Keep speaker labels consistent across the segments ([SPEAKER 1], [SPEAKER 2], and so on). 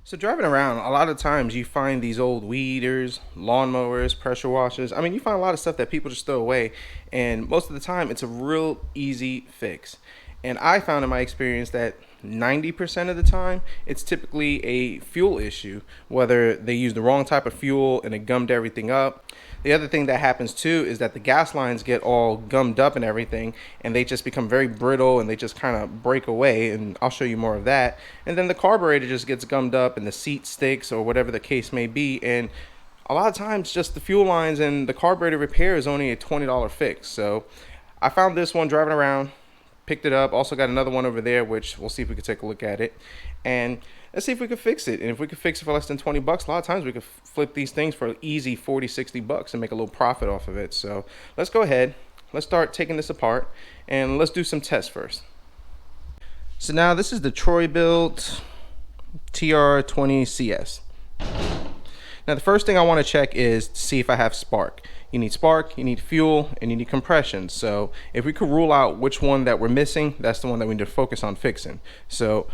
[SPEAKER 1] So driving around, a lot of times you find these old weeders, lawnmowers, pressure washers. I mean, you find a lot of stuff that people just throw away, and most of the time it's a real easy fix. And I found in my experience that 90% of the time it's typically a fuel issue, whether they used the wrong type of fuel and it gummed everything up. The other thing that happens too is that the gas lines get all gummed up and everything, and they just become very brittle and they just kind of break away. And I'll show you more of that. And then the carburetor just gets gummed up, and the seat sticks, or whatever the case may be. And a lot of times, just the fuel lines and the carburetor repair is only a $20 fix. So I found this one driving around, picked it up. Also got another one over there, which we'll see if we can take a look at it. And let's see if we can fix it. And if we could fix it for less than 20 bucks, a lot of times we could flip these things for easy 40, 60 bucks and make a little profit off of it. So let's go ahead. Let's start taking this apart and let's do some tests first. So now this is the Troy-bilt TR20CS. Now the first thing I want to check is to see if I have spark. You need spark, you need fuel, and you need compression. So if we could rule out which one that we're missing, that's the one that we need to focus on fixing. So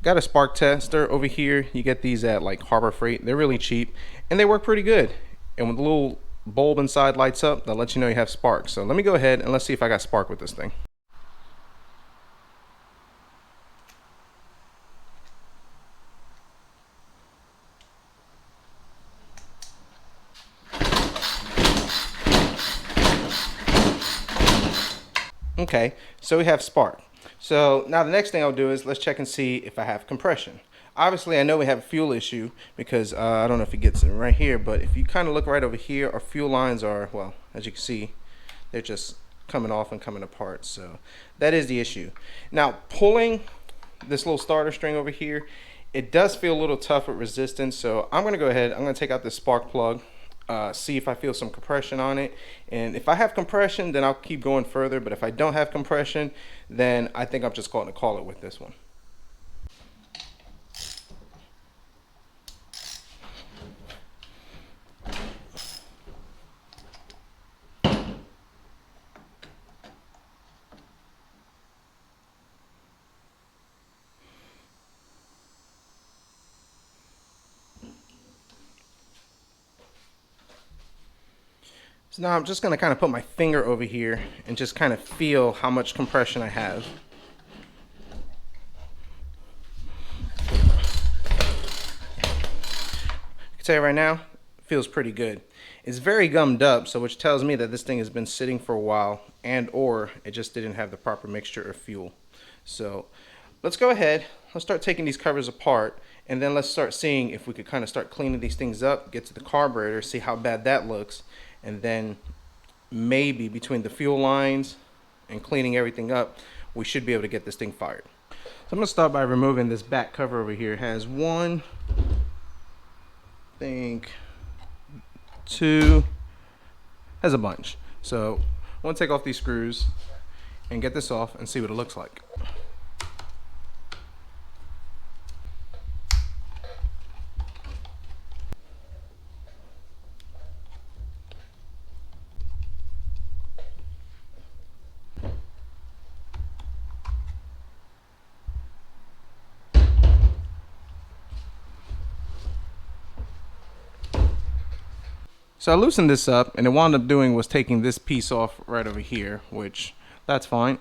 [SPEAKER 1] got a spark tester over here. You get these at like Harbor Freight. They're really cheap and they work pretty good. And when the little bulb inside lights up, that lets you know you have spark. So let me go ahead and let's see if I got spark with this thing. Okay, so we have spark. So now the next thing I'll do is let's check and see if I have compression. Obviously, I know we have a fuel issue because I don't know if it gets in right here, but if you kind of look right over here, our fuel lines are, well, as you can see, they're just coming off and coming apart. So that is the issue. Now, pulling this little starter string over here, it does feel a little tough with resistance. So I'm going to go ahead, I'm going to take out this spark plug, see if I feel some compression on it. And if I have compression, then I'll keep going further. But if I don't have compression, then I think I'm just going to call it with this one. So now I'm just going to kind of put my finger over here and just kind of feel how much compression I have. I can tell you right now, it feels pretty good. It's very gummed up, so which tells me that this thing has been sitting for a while and or it just didn't have the proper mixture of fuel. So let's go ahead, let's start taking these covers apart, and then let's start seeing if we could kind of start cleaning these things up, get to the carburetor, see how bad that looks. And then maybe between the fuel lines and cleaning everything up, we should be able to get this thing fired. So I'm going to start by removing this back cover over here. It has one, I think, two, has a bunch. So I'm going to take off these screws and get this off and see what it looks like. So I loosened this up, and it wound up doing was taking this piece off right over here, which that's fine,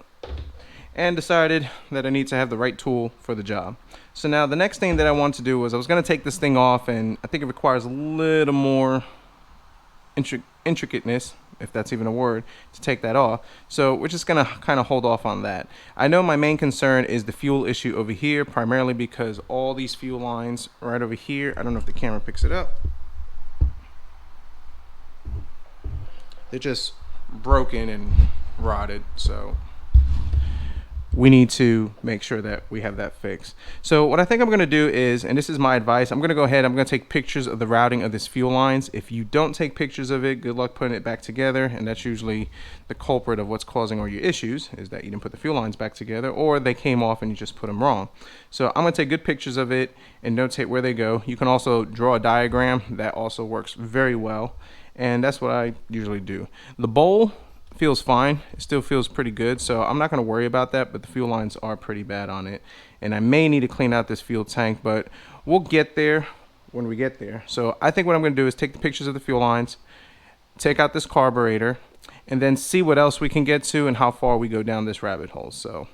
[SPEAKER 1] and decided that I need to have the right tool for the job. So now the next thing that I wanted to do was I was going to take this thing off, and I think it requires a little more intricateness, if that's even a word, to take that off. So we're just going to kind of hold off on that. I know my main concern is the fuel issue over here, primarily because all these fuel lines right over here, I don't know if the camera picks it up, they're just broken and rotted, so we need to make sure that we have that fixed. So what I think I'm going to do is, and this is my advice, I'm going to go ahead, I'm going to take pictures of the routing of this fuel lines. If you don't take pictures of it, good luck putting it back together, and that's usually the culprit of what's causing all your issues, is that you didn't put the fuel lines back together, or they came off and you just put them wrong. So I'm going to take good pictures of it and notate where they go. You can also draw a diagram. That also works very well. And that's what I usually do. The bowl feels fine. It still feels pretty good, so I'm not going to worry about that, but the fuel lines are pretty bad on it. and I may need to clean out this fuel tank, but we'll get there when we get there. So I think what I'm going to do is take the pictures of the fuel lines, take out this carburetor, and then see what else we can get to and how far we go down this rabbit hole. So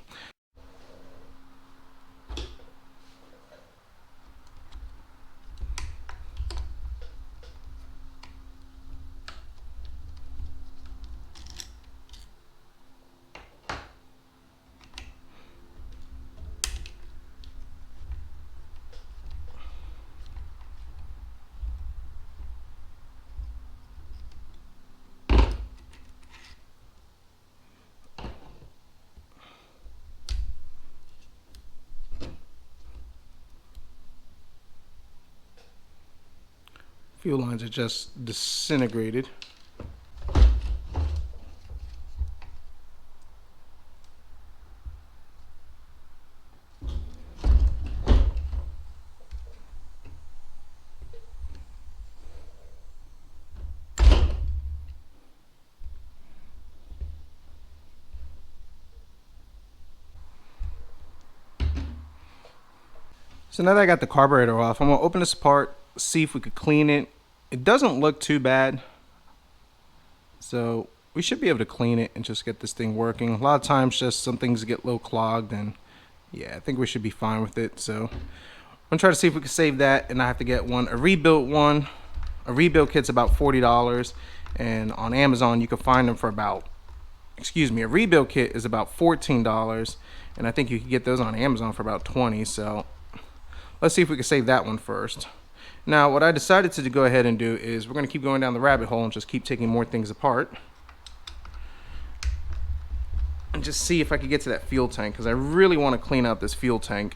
[SPEAKER 1] fuel lines are just disintegrated. So now that I got the carburetor off, I'm going to open this apart, see if we could clean it. It doesn't look too bad, so we should be able to clean it and just get this thing working. A lot of times just some things get a little clogged, and yeah, I think we should be fine with it. So I'm gonna try to see if we can save that, and I have to get a rebuilt one. A rebuild kit's about $40, and on Amazon you can find them for about, a rebuild kit is about $14, and I think you can get those on Amazon for about $20. So let's see if we can save that one first. Now, what I decided to go ahead and do is we're going to keep going down the rabbit hole and just keep taking more things apart. And just see if I could get to that fuel tank, because I really want to clean out this fuel tank.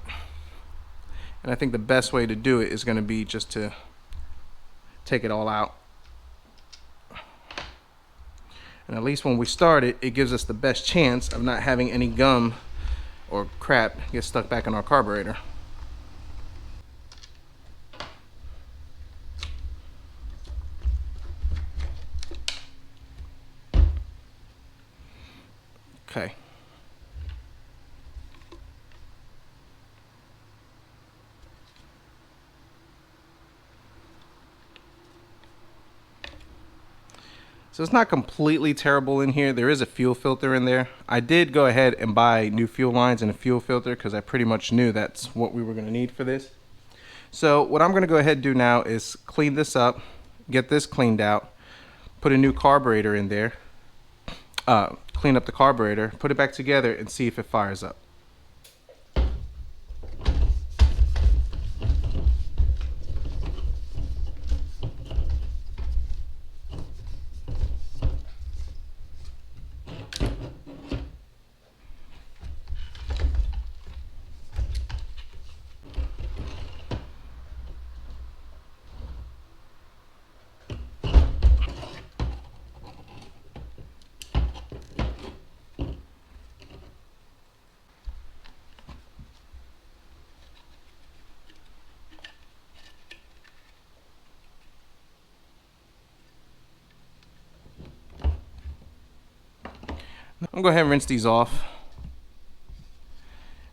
[SPEAKER 1] And I think the best way to do it is going to be just to take it all out. And at least when we start it, it gives us the best chance of not having any gum or crap get stuck back in our carburetor. Okay. So it's not completely terrible in here. There is a fuel filter in there. I did go ahead and buy new fuel lines and a fuel filter because I pretty much knew that's what we were going to need for this. So what I'm going to go ahead and do now is clean this up, get this cleaned out, put a new carburetor in there, clean up the carburetor, put it back together, and see if it fires up. I'm gonna go ahead and rinse these off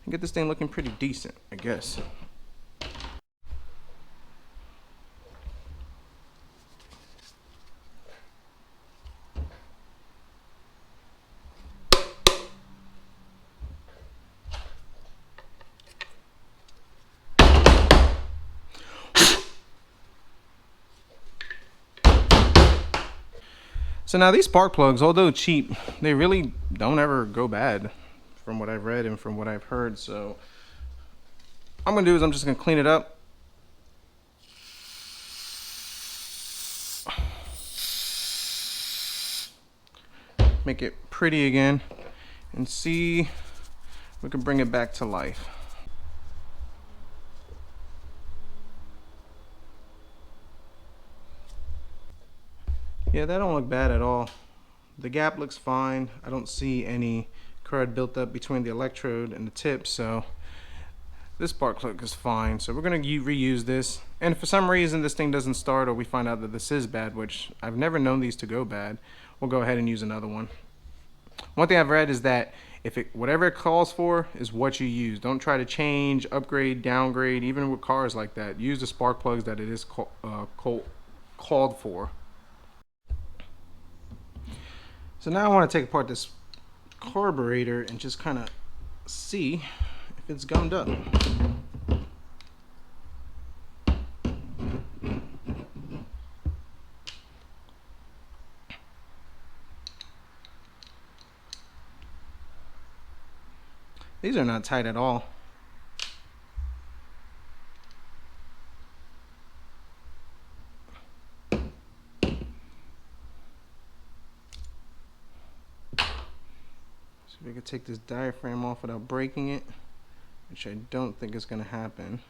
[SPEAKER 1] and get this thing looking pretty decent, I guess. So now these spark plugs, although cheap, they really don't ever go bad from what I've read and from what I've heard. So what I'm gonna do is I'm just gonna clean it up. Make it pretty again and see if we can bring it back to life. Yeah, that don't look bad at all. The gap looks fine. I don't see any crud built up between the electrode and the tip, so this spark plug is fine. So we're going to reuse this. And if for some reason this thing doesn't start, or we find out that this is bad, which I've never known these to go bad, we'll go ahead and use another one. One thing I've read is that If it whatever it calls for is what you use. Don't try to change, upgrade, downgrade. Even with cars like that, use the spark plugs that it is called for. So now I want to take apart this carburetor and just kind of see if it's gummed up. These are not tight at all. So we could take this diaphragm off without breaking it, which I don't think is going to happen.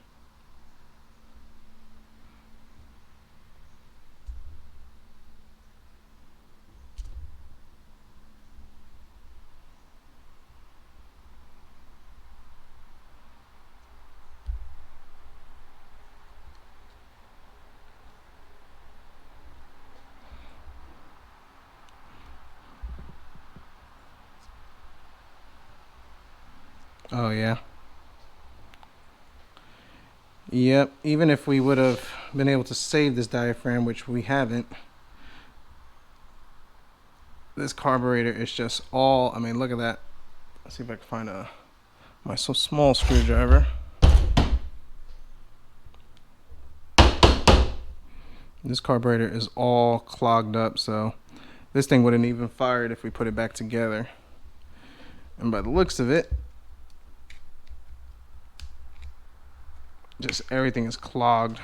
[SPEAKER 1] Oh yeah. Yep, even if we would have been able to save this diaphragm, which we haven't, this carburetor is just all, I mean, look at that. Let's see if I can find my so small screwdriver. This carburetor is all clogged up, so this thing wouldn't even fired if we put it back together. And by the looks of it, just everything is clogged.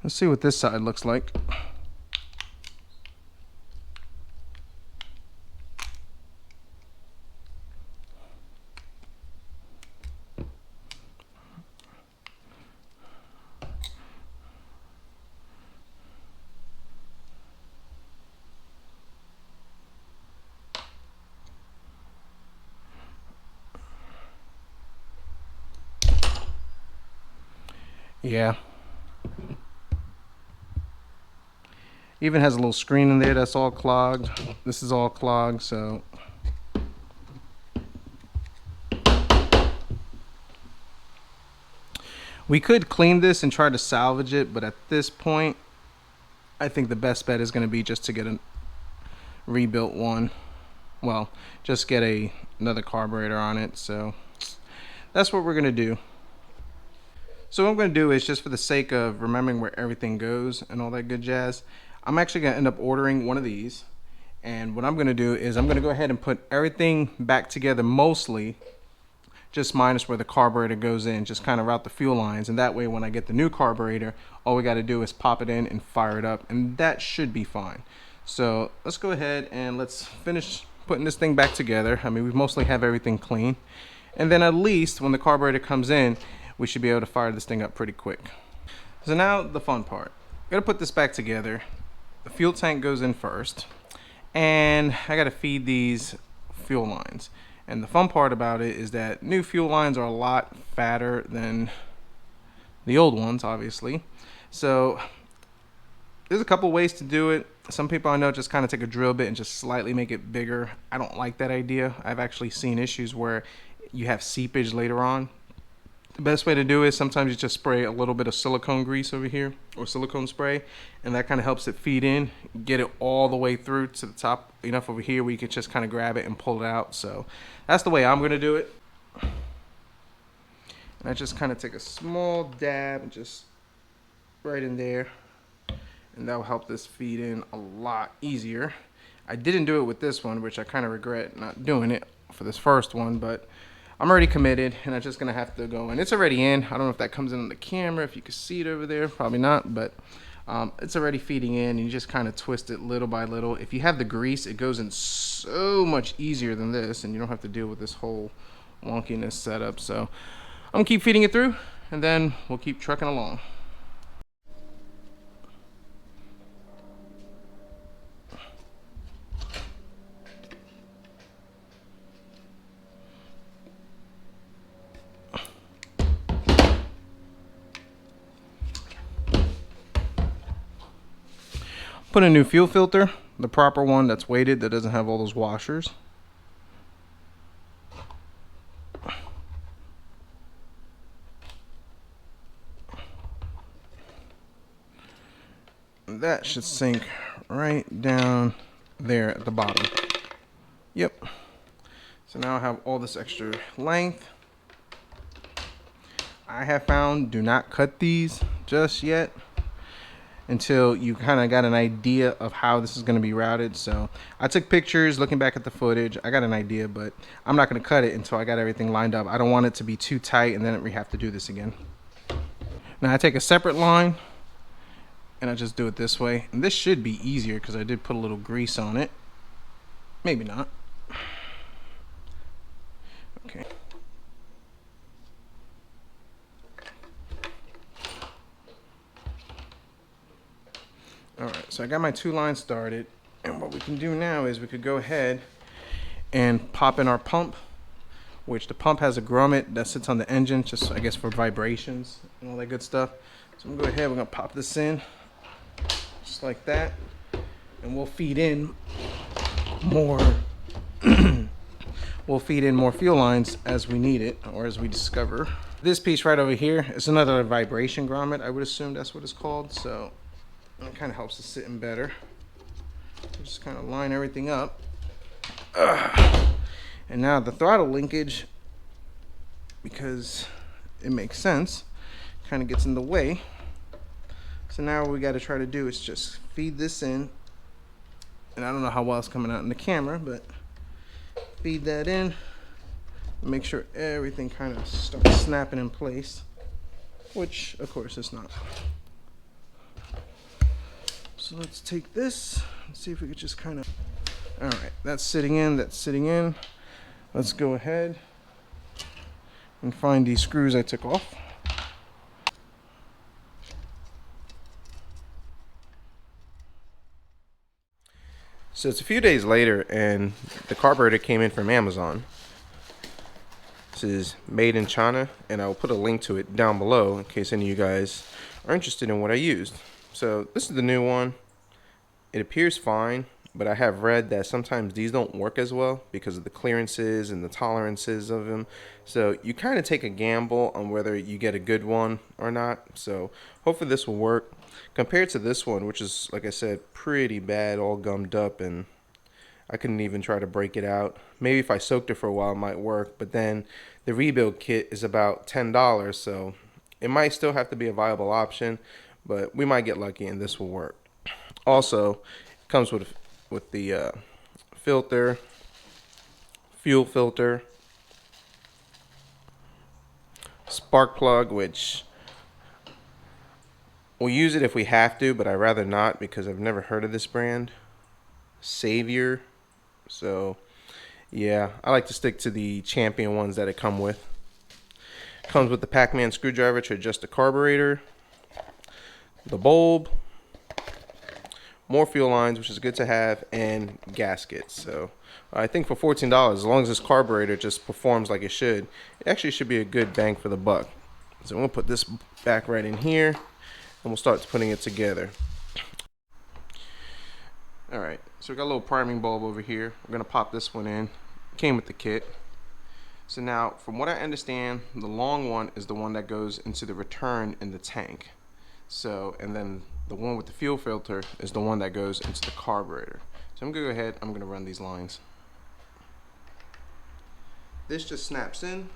[SPEAKER 1] Let's see what this side looks like. Yeah. Even has a little screen in there that's all clogged. This is all clogged, so we could clean this and try to salvage it, but at this point I think the best bet is going to be just to get a rebuilt one. Well, just get another carburetor on it. So that's what we're going to do. So what I'm going to do is, just for the sake of remembering where everything goes and all that good jazz, I'm actually going to end up ordering one of these. And what I'm going to do is I'm going to go ahead and put everything back together, mostly just minus where the carburetor goes in, just kind of route the fuel lines. And that way when I get the new carburetor, all we got to do is pop it in and fire it up, and that should be fine. So let's go ahead and let's finish putting this thing back together. I mean, we mostly have everything clean. And then at least when the carburetor comes in, we should be able to fire this thing up pretty quick. So now the fun part. Gotta put this back together. The fuel tank goes in first, and I gotta feed these fuel lines. And the fun part about it is that new fuel lines are a lot fatter than the old ones, obviously. So there's a couple ways to do it. Some people I know just kind of take a drill bit and just slightly make it bigger. I don't like that idea. I've actually seen issues where you have seepage later on. The best way to do is sometimes you just spray a little bit of silicone grease over here, or silicone spray, and that kind of helps it feed in, get it all the way through to the top, enough over here where you can just kind of grab it and pull it out. So that's the way I'm going to do it. And I just kind of take a small dab and just right in there, and that will help this feed in a lot easier. I didn't do it with this one, which I kind of regret not doing it for this first one, but I'm already committed, and I'm just gonna have to go in. It's already in. I don't know if that comes in on the camera, if you can see it over there, probably not, but it's already feeding in, and you just kind of twist it little by little. If you have the grease, it goes in so much easier than this, and you don't have to deal with this whole wonkiness setup. So I'm gonna keep feeding it through, and then we'll keep trucking along. Put a new fuel filter, the proper one that's weighted, that doesn't have all those washers. That should sink right down there at the bottom. Yep. So now I have all this extra length. I have found, do not cut these just yet until you kind of got an idea of how this is going to be routed. So I took pictures looking back at the footage. I got an idea, but I'm not going to cut it until I got everything lined up. I don't want it to be too tight and then we have to do this again. Now I take a separate line and I just do it this way. And this should be easier because I did put a little grease on it. Maybe not. Okay. Alright, so I got my 2 lines started, and what we can do now is we could go ahead and pop in our pump, which the pump has a grommet that sits on the engine, just I guess for vibrations and all that good stuff. So I'm gonna go ahead, we're gonna pop this in, just like that, and we'll feed in more we'll feed in more fuel lines as we need it, or as we discover. This piece right over here is another vibration grommet, I would assume that's what it's called, so it kind of helps us sit in better. Just kind of line everything up. And now the throttle linkage, because it makes sense, kind of gets in the way. So now what we got to try to do is just feed this in. And I don't know how well it's coming out in the camera, but feed that in. Make sure everything kind of starts snapping in place, which of course it's not. So let's take this and see if we could just kind of, all right, that's sitting in, that's sitting in. Let's go ahead and find these screws I took off. So it's a few days later and the carburetor came in from Amazon. This is made in China, and I'll put a link to it down below in case any of you guys are interested in what I used. So this is the new one. It appears fine, but I have read that sometimes these don't work as well because of the clearances and the tolerances of them. So you kind of take a gamble on whether you get a good one or not. So hopefully this will work. Compared to this one, which is, like I said, pretty bad, all gummed up, and I couldn't even try to break it out. Maybe if I soaked it for a while it might work, but then the rebuild kit is about $10, so it might still have to be a viable option, but we might get lucky and this will work. Also, it comes with the filter, fuel filter, spark plug, which we'll use it if we have to, but I'd rather not because I've never heard of this brand. Savior. So yeah, I like to stick to the champion ones that it come with. Comes with the Pac-Man screwdriver to adjust the carburetor, the bulb, more fuel lines, which is good to have, and gaskets. So I think for $14, as long as this carburetor just performs like it should, it actually should be a good bang for the buck. So I'm gonna put this back right in here, and we'll start putting it together. Alright, so we got a little priming bulb over here. We're gonna pop this one in. Came with the kit. So now, from what I understand, the long one is the one that goes into the return in the tank. So, and then the one with the fuel filter is the one that goes into the carburetor. So I'm gonna go ahead, I'm gonna run these lines. This just snaps in.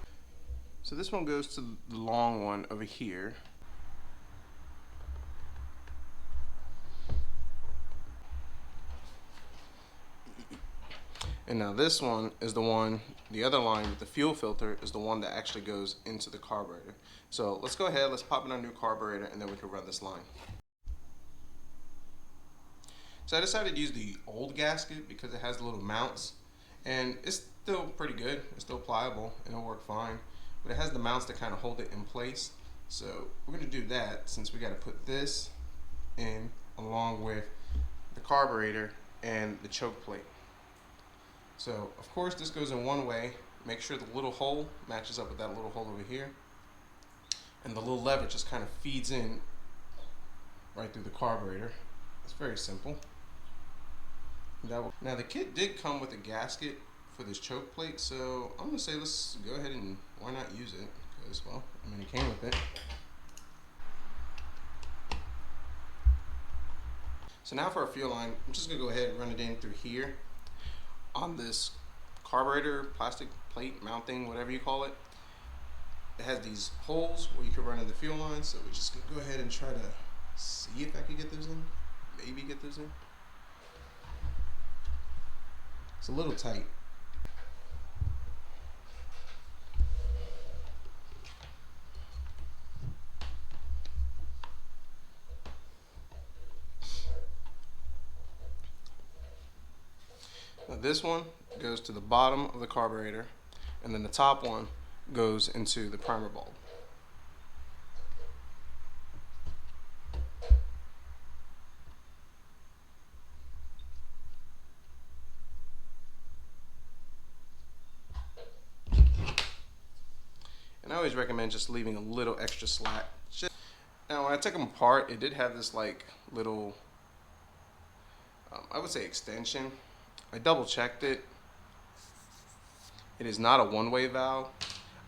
[SPEAKER 1] So this one goes to the long one over here. And now this one is the one, the other line with the fuel filter is the one that actually goes into the carburetor. So let's go ahead, let's pop in our new carburetor, and then we can run this line. So I decided to use the old gasket because it has the little mounts, and it's still pretty good, it's still pliable, and it'll work fine. But it has the mounts that kind of hold it in place. So we're going to do that since we got to put this in along with the carburetor and the choke plate. So of course this goes in one way. Make sure the little hole matches up with that little hole over here. And the little lever just kind of feeds in right through the carburetor. It's very simple. Now the kit did come with a gasket for this choke plate, so I'm going to say let's go ahead and why not use it, because, well, I mean, it came with it. So now for our fuel line, I'm just going to go ahead and run it in through here on this carburetor plastic plate mounting, whatever you call it. It has these holes where you can run in the fuel line, so we're just going to go ahead and try to see if I can get those in, maybe get those in. It's a little tight. Now this one goes to the bottom of the carburetor, and then the top one goes into the primer bulb. And I always recommend just leaving a little extra slack. Now when I took them apart, it did have this like little, I would say extension. I double checked it. It is not a one-way valve.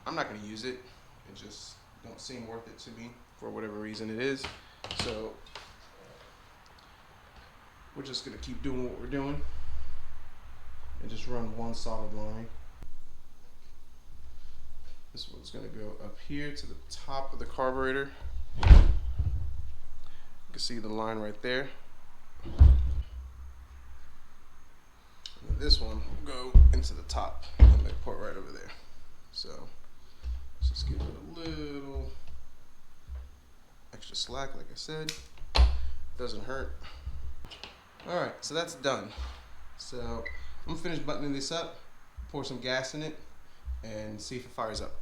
[SPEAKER 1] I'm not going to use it. It just don't seem worth it to me for whatever reason it is. So we're just going to keep doing what we're doing and just run one solid line. This one's going to go up here to the top of the carburetor. You can see the line right there. And this one will go into the top and they port right over there. So let's just give it a little extra slack, like I said. Doesn't hurt. Alright, so that's done. So I'm going to finish buttoning this up, pour some gas in it, and see if it fires up.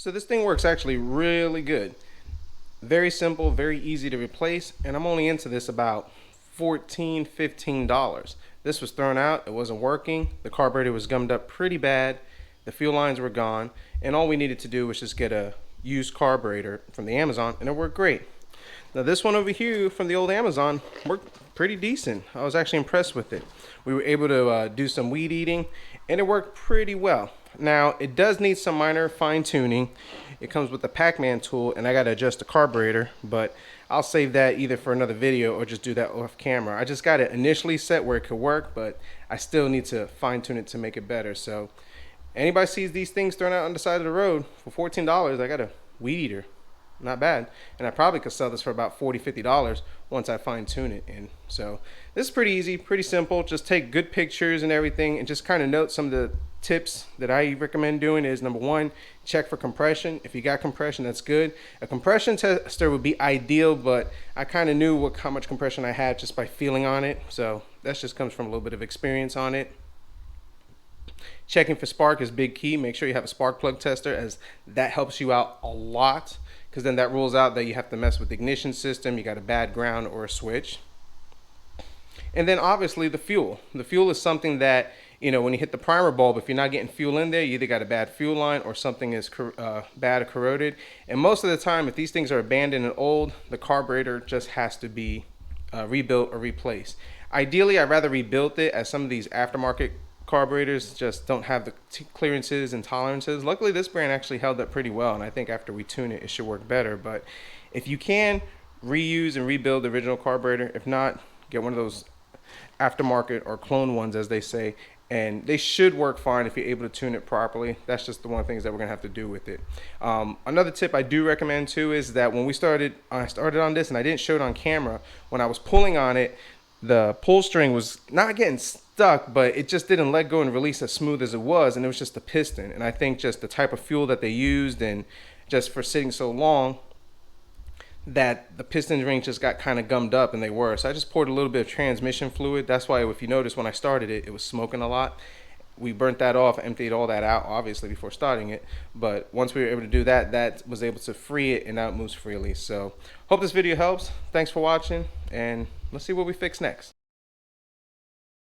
[SPEAKER 1] So this thing works actually really good. Very simple, very easy to replace, and I'm only into this about $14-15. This was thrown out, it wasn't working, the carburetor was gummed up pretty bad, the fuel lines were gone, and all we needed to do was just get a used carburetor from the Amazon, and it worked great. Now this one over here from the old Amazon worked pretty decent. I was actually impressed with it. We were able to do some weed eating, and it worked pretty well. Now it does need some minor fine tuning. It comes with the Pac-Man tool, and I got to adjust the carburetor, but I'll save that either for another video or just do that off camera. I just got it initially set where it could work, but I still need to fine tune it to make it better. So anybody sees these things thrown out on the side of the road for $14, I got a weed eater. Not bad. And I probably could sell this for about $40-50 once I fine tune it. And so this is pretty easy, pretty simple. Just take good pictures and everything, and just kind of note some of the tips that I recommend doing is, number one, check for compression. If you got compression, that's good. A compression tester would be ideal, but I kind of knew how much compression I had just by feeling on it. So that just comes from a little bit of experience on it. Checking for spark is big key. Make sure you have a spark plug tester, as that helps you out a lot, because then that rules out that you have to mess with the ignition system, you got a bad ground or a switch. And then obviously the fuel. The fuel is something that, when you hit the primer bulb, if you're not getting fuel in there, you either got a bad fuel line or something is bad or corroded. And most of the time, if these things are abandoned and old, the carburetor just has to be rebuilt or replaced. Ideally, I'd rather rebuild it, as some of these aftermarket carburetors just don't have the clearances and tolerances. Luckily, this brand actually held up pretty well, and I think after we tune it, it should work better. But if you can, reuse and rebuild the original carburetor. If not, get one of those aftermarket or clone ones, as they say, and they should work fine if you're able to tune it properly. That's just the one thing that we're gonna have to do with it. Another tip I do recommend too is that when I started on this, and I didn't show it on camera, when I was pulling on it, the pull string was not getting stuck, but it just didn't let go and release as smooth as it was, and it was just the piston. And I think just the type of fuel that they used, and just for sitting so long, that the piston rings just got kind of gummed up, and they were. So I just poured a little bit of transmission fluid. That's why, if you notice, when I started it, it was smoking a lot. We burnt that off, emptied all that out, obviously, before starting it. But once we were able to do that, that was able to free it, and now it moves freely. So hope this video helps. Thanks for watching, and let's see what we fix next.